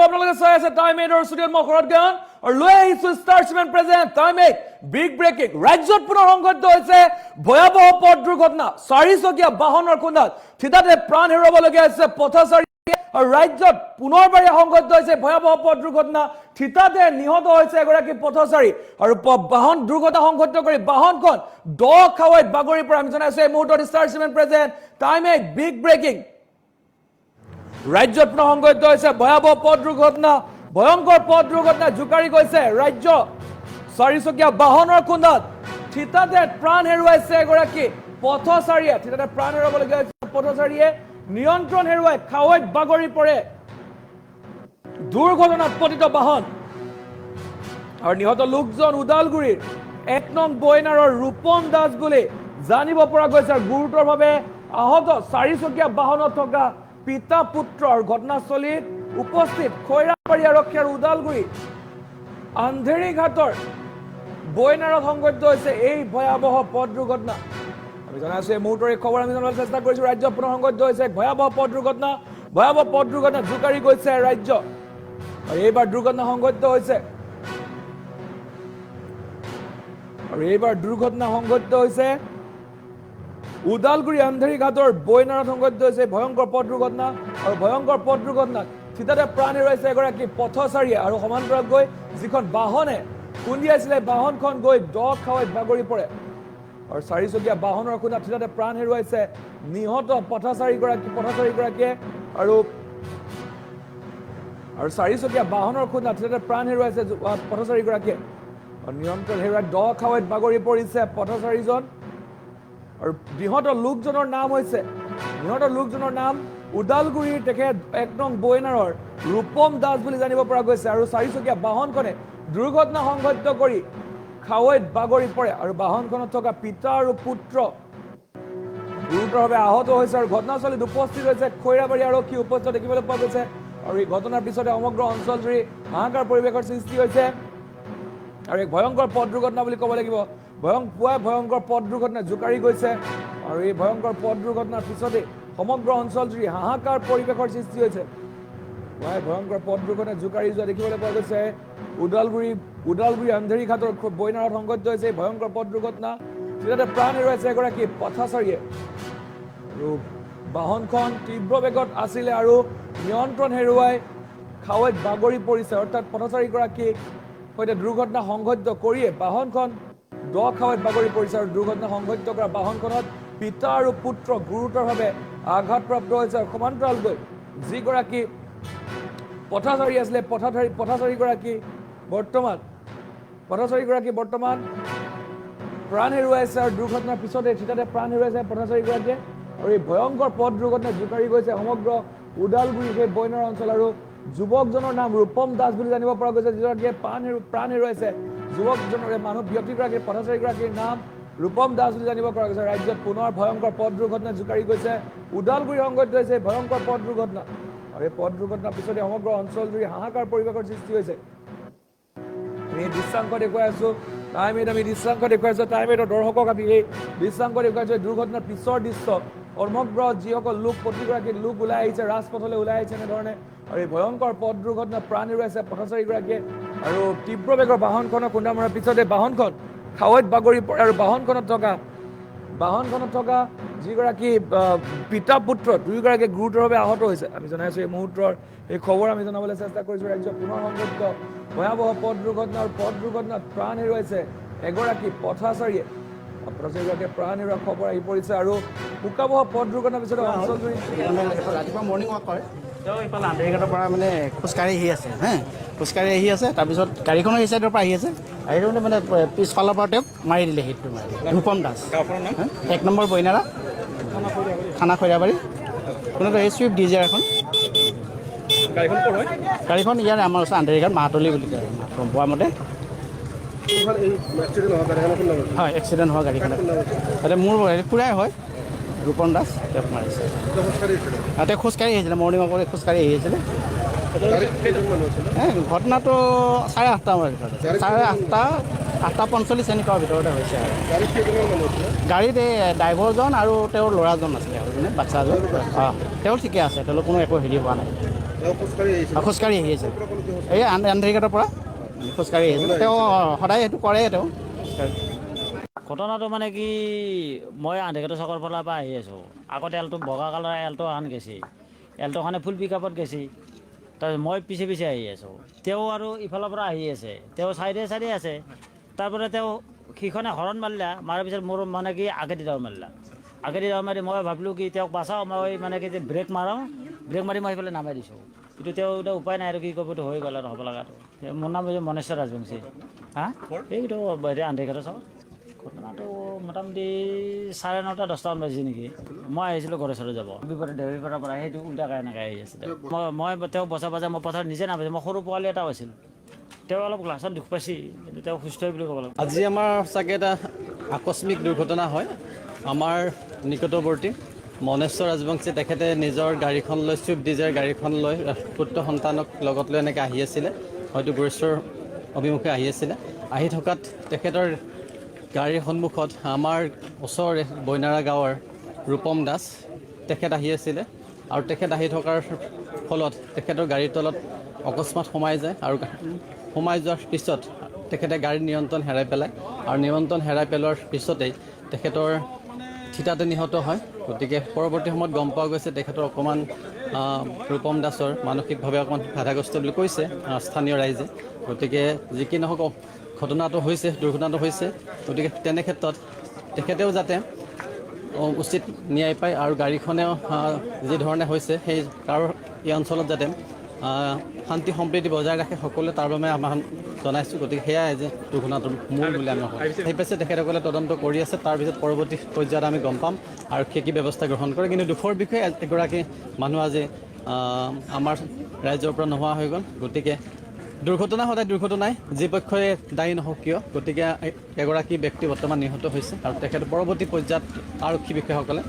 আপোনালোকে চাই আছে টাইম এইডৰ ষ্টুডিঅ'ত মই শৰৎ জ্ঞান আৰু লৈ আহিছো ষ্টাৰছমেন প্ৰেজেণ্ট টাইম এইড বিগ ব্ৰেকিং ৰাজ্যত পুনৰ সংঘটিত হৈছে ভয়াৱহ পথ দুৰ্ঘটনা চাৰিচকীয়া বাহনৰ খুন্দাত থিতাতে প্ৰাণ হেৰুৱাবলগীয়া হৈছে পথচাৰী আৰু ৰাজ্যত পুনৰবাৰ সংঘটিত হৈছে ভয়াৱহ পথ দুৰ্ঘটনা থিতাতে নিহত হৈছে এগৰাকী পথচাৰী আৰু বাহন দুৰ্ঘটনা সংঘটিত কৰি বাহনখন দ খাৱৈত বাগৰি পৰা আমি জনাইছো এই মুহূৰ্তত ষ্টাৰছমেন প্ৰেজেণ্ট টাইম এইড বিগ ব্ৰেকিং ৰাজ্যত পুনৰ সংঘটিত হৈছে ভয়াৱহ পথ দুৰ্ঘটনা ভয়ংকৰ পথ দুৰ্ঘটনা জোকাৰি গৈছে ৰাজ্য চাৰিচকীয়া বাহনৰ খুন্দাত থিতাতে প্ৰাণ হেৰুৱাইছে এগৰাকী পথচাৰীয়ে থিতাতে প্ৰাণ হেৰুৱাবলগীয়া হৈছে পথচাৰীয়ে নিয়ন্ত্ৰণ হেৰুৱাই খাৱৈত বাগৰি পৰে দুৰ্ঘটনাত পতিত বাহন আৰু নিহত লোকজন ওদালগুৰিৰ 1 নং বৈনাৰৰ ৰূপম দাস বুলি জানিব পৰা গৈছে গুৰুতৰভাৱে আহত চাৰিচকীয়া বাহনত থকা পিতা পুত্ৰ আৰু ঘটনাস্থলীত উপস্থিত খৈৰাবাৰী আৰক্ষী আৰু ওদালগুৰি আন্ধেৰী ঘাটৰ বৈনাৰত সংঘটিত হৈছে এই ভয়াৱহ পথ দুৰ্ঘটনা আমি জনাইছো এই মুহূৰ্তৰ এই খবৰ আমি জনাবলৈ চেষ্টা কৰিছো ৰাজ্যত পুনৰ সংঘটিত হৈছে ভয়াৱহ পথ দুৰ্ঘটনা জোকাৰি গৈছে ৰাজ্য আৰু এইবাৰ দুৰ্ঘটনা সংঘটিত হৈছে ওদালগুৰি আন্ধেৰী ঘাটৰ বৈনাৰত সংঘটিত হৈছে ভয়ংকৰ পথ দুৰ্ঘটনা আৰু ভয়ংকৰ পথ দুৰ্ঘটনাত থিতাতে প্ৰাণ হেৰুৱাইছে এগৰাকী পথচাৰীয়ে আৰু সমান্তৰালত গৈ যিখন বাহনে খুন্দিয়াইছিলে বাহনখন গৈ দ খাৱৈত বাগৰি পৰে আৰু চাৰিচকীয়া বাহনৰ খুন্দাত থিতাতে প্ৰাণ হেৰুৱাইছে নিহত পথচাৰীগৰাকীয়ে আৰু চাৰিচকীয়া বাহনৰ খুন্দাত থিতাতে প্ৰাণ হেৰুৱাইছে পথচাৰীগৰাকীয়ে আৰু নিয়ন্ত্ৰণ হেৰুৱাই দ খাৱৈত বাগৰি পৰিছে পথচাৰীজন আৰু নিহত লোকজনৰ নাম ওদালগুৰিৰ তেখেত 1 নং বৈনাৰৰ ৰূপম দাস বুলি জানিব পৰা গৈছে আৰু চাৰিচকীয়া বাহনখনে দুৰ্ঘটনা সংঘটিত কৰি খাৱৈত বাগৰি পৰে আৰু বাহনখনত থকা পিতা আৰু পুত্ৰ গুৰুতৰভাৱে আহত হৈছে আৰু ঘটনাস্থলীত উপস্থিত হৈছে খৈৰাবাৰী আৰক্ষী উপস্থিত দেখিবলৈ পোৱা গৈছে আৰু এই ঘটনাৰ পিছতে সমগ্ৰ অঞ্চলজুৰি হাহাকাৰ পৰিৱেশৰ সৃষ্টি হৈছে আৰু এক ভয়ংকৰ পথ দুৰ্ঘটনা বুলি ক'ব লাগিব ভয়ংকৰ পথ দুৰ্ঘটনা জোকাৰি গৈছে আৰু এই ভয়ংকৰ পথ দুৰ্ঘটনাৰ পিছতে সমগ্ৰ অঞ্চলজুৰি হাহাকাৰ পৰিৱেশৰ সৃষ্টি হৈছে ভয়ংকৰ পথ দুৰ্ঘটনা জোকাৰি যোৱা দেখিবলৈ পোৱা গৈছে ওদালগুৰি আন্ধেৰী ঘাটৰ বৈনাৰত সংঘটিত হৈছে ভয়ংকৰ পথ দুৰ্ঘটনা থিতাতে প্ৰাণ হেৰুৱাইছে এগৰাকী পথচাৰীয়ে আৰু বাহনখন তীব্ৰ বেগত আছিলে আৰু নিয়ন্ত্ৰণ হেৰুৱাই খাৱৈত বাগৰি পৰিছে অৰ্থাৎ পথচাৰীগৰাকীৰ সৈতে দুৰ্ঘটনা সংঘটিত কৰিয়ে বাহনখন দ খাৱৈত বাগৰি পৰিছে আৰু দুৰ্ঘটনা সংঘটিত কৰা বাহনখনত পিতা আৰু পুত্ৰ গুৰুতৰভাৱে আঘাতপ্ৰাপ্ত হৈছে আৰু সমান্তৰালকৈ যিগৰাকী পথচাৰী আছিলে পথচাৰীগৰাকী বৰ্তমান প্ৰাণ হেৰুৱাইছে আৰু দুৰ্ঘটনাৰ পিছতে থিতাতে প্ৰাণ হেৰুৱাইছে পথচাৰীগৰাকীয়ে আৰু এই ভয়ংকৰ পথ দুৰ্ঘটনা জোকাৰি গৈছে সমগ্ৰ ওদালগুৰি সেই বৈনাৰ অঞ্চল আৰু যুৱকজনৰ নাম ৰূপম দাস বুলি জানিব পৰা গৈছে যিগৰাকীয়ে প্ৰাণ হেৰুৱাইছে যুৱকজনৰ ব্যক্তিগৰাকীৰ পথচাৰীগৰাকীৰ নাম ৰূপম দাস বুলি জানিব পৰা গৈছে ৰাজ্যত পুনৰ ভয়ংকৰ পথ দুৰ্ঘটনা জোকাৰি গৈছে ওদালগুৰি সংঘটিত হৈছে ভয়ংকৰ পথ দুৰ্ঘটনা আৰু এই পথ দুৰ্ঘটনাৰ পিছতে সমগ্ৰ অঞ্চলজুৰি হাহাকাৰ পৰিৱেশৰ সৃষ্টি হৈছে আমি দৃশ্যাংশ দেখুৱাই আছো টাইম এইডৰ দৰ্শকক আমি এই দৃশ্যাংশ দেখুৱাইছো দুৰ্ঘটনাৰ পিছৰ দৃশ্য সমগ্ৰ যিসকল প্ৰতিগৰাকী লোক ওলাই আহিছে ৰাজপথলৈ ওলাই আহিছে এনেধৰণে আৰু এই ভয়ংকৰ পথ দুৰ্ঘটনাত প্ৰাণ হেৰুৱাইছে পথচাৰীগৰাকীয়ে আৰু তীব্ৰ বেগৰ বাহনখনক খুন্দা মৰাৰ পিছতে বাহনখন খাৱৈত বাগৰি পৰে আৰু বাহনখনত থকা যিগৰাকী পিতা পুত্ৰ দুয়োগৰাকী গুৰুতৰভাৱে আহত হৈছে আমি জনাইছো এই মুহূৰ্তৰ এই খবৰ আমি জনাবলৈ চেষ্টা কৰিছো ৰাজ্য পুনৰ সংঘটিত ভয়াৱহ পথ দুৰ্ঘটনাত প্ৰাণ হেৰুৱাইছে এগৰাকী পথচাৰীগৰাকীয়ে প্ৰাণ হেৰুৱা খবৰ আহি পৰিছে আৰু শোকাবহ পথ দুৰ্ঘটনাৰ পিছতে অঞ্চলজুৰি ৰাতিপুৱা মৰ্ণিং ৱাক কৰে তেওঁ ইফালে আন্ধেৰী ঘাটৰ পৰা মানে খোজকাঢ়ি আহি আছে তাৰপিছত গাড়ীখনো এই চাইডৰ পৰা আহি আছে মানে পিছফালৰ পৰা তেওঁক মাৰি দিলে হিটটো ৰূপম দাস 1 নম্বৰ বৈনাৰা থানা খৈৰাবাৰী কোনো এই চুইফ্ট ডিজাৰ এখন গাড়ীখন ইয়াৰ আমাৰ ওচৰত আন্ধেৰী ঘাট মাহাতলি বুলি কয় গম পোৱা মতে হয় এক্সিডেণ্ট হোৱা গাড়ীখন তাতে মোৰ খুৰাই হয় ৰূপম দাস তেওঁক মাৰিছে তেওঁ খোজকাঢ়ি আহিছিলে মৰ্ণিং ৱাকত খোজকাঢ়ি আহিছিলে ঘটনাটো 8:30 মানৰ ভিতৰত 8:45 এনেকুৱা ভিতৰতে হৈছে আৰু গাড়ীত এই ড্ৰাইভাৰজন আৰু তেওঁৰ ল'ৰাজন আছিলে বাচ্ছাজন তেওঁ ঠিকে আছে তেওঁলোক কোনো একো হেৰি হোৱা নাই খোজকাঢ়ি আহি আছে এই আন্ধেৰিঘাটৰ পৰা খোজকাঢ়ি আহি আছে তেওঁ সদায় সেইটো কৰে তেওঁ ঘটনাটো মানে কি মই আন্ধেঘাটৰ চকৰ ফালৰ পৰা আহি আছোঁ আগত এলটো বগা কালাৰ এলটো এখন গেছি এলটোখনে ফুল পিক আপত গেছি তাৰপিছত মই পিছে পিছে আহি আছোঁ তেওঁ আৰু ইফালৰ পৰা আহি আছে তেওঁ চাইডে আছে তাৰপৰা তেওঁ সিখনে হৰণ মাৰিলা মাৰাৰ পিছত মোৰ মানে কি আগেদি দাও মাৰি মই ভাবিলোঁ কি তেওঁক বাচাওঁ মই মানে কি ব্ৰেক মাৰি মই সেইফালে নামাই দিছোঁ কিন্তু তেওঁ এতিয়া উপায় নাই আৰু কি কৰিবতো হৈ গ'ল আৰু হ'ব লগাটো মোৰ নাম হৈছে মনেশ্বৰ ৰাজবংশী হা এইটো আন্ধেঘাটৰ চাওক ঘটনাটো মোটামুটি 9:30 10টামান বাজিছে নেকি মই আহিছিলোঁ গড়েশ্বৰত যাব বিপৰীত দেৱীপাৰাৰ পৰা সেইটো উল্টাকৈ এনেকৈ আহি আছিলে মই তেওঁক বচাই মই পথাৰত নিজে নাপাইছোঁ মই সৰু পোৱালি এটাও আছিল তেওঁ অলপ গ্লাছত দুখ পাইছে কিন্তু তেওঁ সুস্থ বুলি ক'ব লাগিব আজি আমাৰ চাগে এটা আকস্মিক দুৰ্ঘটনা হয় আমাৰ নিকটৱৰ্তী মনেশ্বৰ ৰাজবংশী তেখেতে নিজৰ গাড়ীখন লৈ ছুইফ্ট ডিজায়াৰ গাড়ীখন লৈ পুত্ৰ সন্তানক লগত লৈ এনেকৈ আহি আছিলে হয়তো গড়েশ্বৰ অভিমুখে আহি আছিলে আহি থকাত তেখেতৰ গাড়ীৰ সন্মুখত আমাৰ ওচৰৰে বৈনাৰা গাঁৱৰ ৰূপম দাস তেখেত আহি আছিলে আৰু তেখেত আহি থকাৰ ফলত তেখেতৰ গাড়ীৰ তলত অকস্মাত সোমাই যায় আৰু সোমাই যোৱাৰ পিছত তেখেতে গাড়ীৰ নিয়ন্ত্ৰণ হেৰাই পেলায় আৰু নিয়ন্ত্ৰণ হেৰাই পেলোৱাৰ পিছতেই তেখেতৰ থিতাতে নিহত হয় গতিকে পৰৱৰ্তী সময়ত গম পোৱা গৈছে তেখেতৰ অকণমান ৰূপম দাসৰ মানসিকভাৱে অকণমান বাধাগ্ৰস্ত বুলি কৈছে স্থানীয় ৰাইজে গতিকে যি কি নহওক দুৰ্ঘটনাটো হৈছে গতিকে তেনে ক্ষেত্ৰত তেখেতেও যাতে উচিত ন্যায় পায় আৰু গাড়ীখনেও যি ধৰণে হৈছে সেই তাৰ এই অঞ্চলত যাতে শান্তি সম্প্ৰীতি বজাই ৰাখে সকলোৱে তাৰ বাবে আমাৰ জনাইছোঁ গতিকে সেয়াই যে দুৰ্ঘটনাটোৰ মূল বুলি আমি সেই পাছে তেখেতসকলে তদন্ত কৰি আছে তাৰপিছত পৰৱৰ্তী পৰ্যায়ত আমি গম পাম আৰু কি ব্যৱস্থা গ্ৰহণ কৰে কিন্তু দুখৰ বিষয়ে এগৰাকী মানুহ আজি আমাৰ ৰাজ্যৰ পৰা নোহোৱা হৈ গ'ল গতিকে দুৰ্ঘটনা সদায় দুৰ্ঘটনাই যি পক্ষই দায়ী নহওক কিয় গতিকে এগৰাকী ব্যক্তি বৰ্তমান নিহত হৈছে আৰু তেখেত পৰৱৰ্তী পৰ্যায়ত আৰক্ষী বিষয়াসকলে